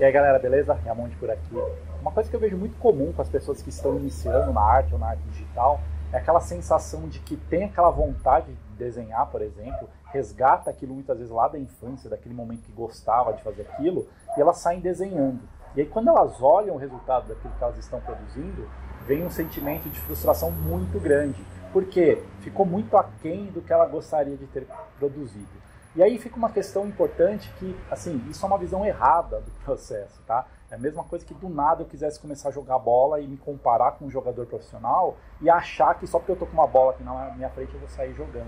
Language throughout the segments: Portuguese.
E aí galera, beleza? É a Monte por aqui. Uma coisa que eu vejo muito comum com as pessoas que estão iniciando na arte ou na arte digital é aquela sensação de que tem aquela vontade de desenhar, por exemplo, resgata aquilo muitas vezes lá da infância, daquele momento que gostava de fazer aquilo, e elas saem desenhando. E aí quando elas olham o resultado daquilo que elas estão produzindo, vem um sentimento de frustração muito grande, porque ficou muito aquém do que ela gostaria de ter produzido. E aí fica uma questão importante que, assim, isso é uma visão errada do processo, tá? É a mesma coisa que do nada eu quisesse começar a jogar bola e me comparar com um jogador profissional e achar que só porque eu tô com uma bola aqui na minha frente eu vou sair jogando.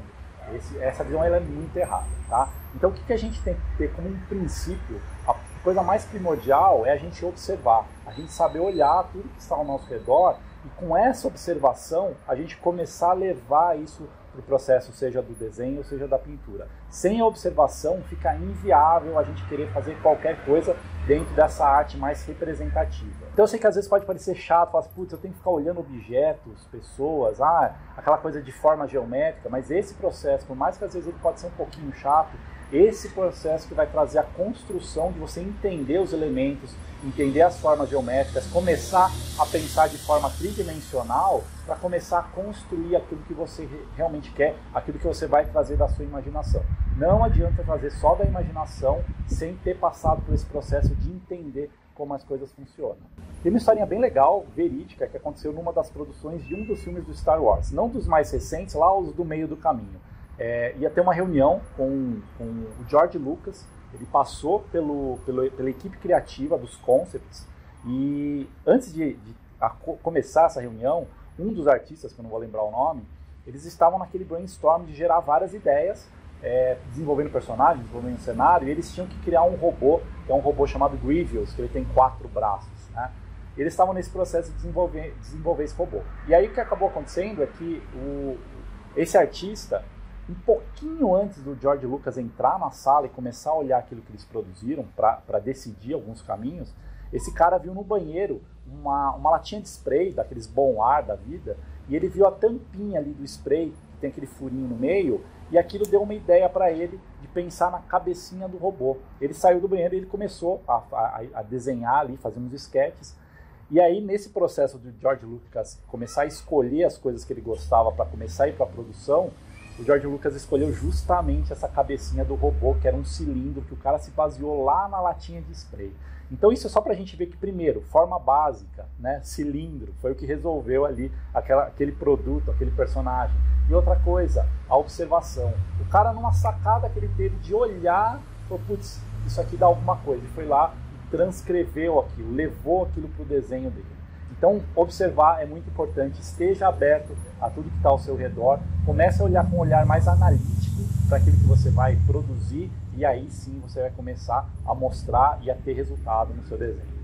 Essa visão ela é muito errada, tá? Então o que a gente tem que ter como um princípio? A coisa mais primordial é a gente observar, a gente saber olhar tudo que está ao nosso redor e com essa observação a gente começar a levar isso para o processo, seja do desenho ou seja da pintura. Sem a observação fica inviável a gente querer fazer qualquer coisa dentro dessa arte mais representativa. Então eu sei que às vezes pode parecer chato, falar, putz, eu tenho que ficar olhando objetos, pessoas, aquela coisa de forma geométrica, mas esse processo, por mais que às vezes ele pode ser um pouquinho chato, esse processo que vai trazer a construção de você entender os elementos, entender as formas geométricas, começar a pensar de forma tridimensional para começar a construir aquilo que você realmente quer, aquilo que você vai trazer da sua imaginação. Não adianta fazer só da imaginação sem ter passado por esse processo de entender como as coisas funcionam. Tem uma historinha bem legal, verídica, que aconteceu numa das produções de um dos filmes do Star Wars, não dos mais recentes, lá os do meio do caminho. Ia ter uma reunião com o George Lucas, ele passou pela equipe criativa dos concepts e antes de começar essa reunião, um dos artistas, que eu não vou lembrar o nome, eles estavam naquele brainstorm de gerar várias ideias, desenvolvendo personagens, desenvolvendo cenário, e eles tinham que criar um robô, que é um robô chamado Grievous, que ele tem 4 braços, né? E eles estavam nesse processo de desenvolver esse robô. E aí o que acabou acontecendo é que esse artista, um pouquinho antes do George Lucas entrar na sala e começar a olhar aquilo que eles produziram para decidir alguns caminhos, esse cara viu no banheiro uma latinha de spray, daqueles bom ar da vida, e ele viu a tampinha ali do spray, que tem aquele furinho no meio, e aquilo deu uma ideia para ele de pensar na cabecinha do robô. Ele saiu do banheiro e ele começou a desenhar ali, fazer uns esquetes, e aí nesse processo de George Lucas começar a escolher as coisas que ele gostava para começar a ir para a produção, o George Lucas escolheu justamente essa cabecinha do robô, que era um cilindro, que o cara se baseou lá na latinha de spray. Então isso é só pra gente ver que, primeiro, forma básica, né, cilindro, foi o que resolveu ali aquele produto, aquele personagem. E outra coisa, a observação. O cara, numa sacada que ele teve de olhar, falou, putz, isso aqui dá alguma coisa. Ele foi lá e transcreveu aquilo, levou aquilo pro desenho dele. Então, observar é muito importante, esteja aberto a tudo que está ao seu redor, comece a olhar com um olhar mais analítico para aquilo que você vai produzir e aí sim você vai começar a mostrar e a ter resultado no seu desenho.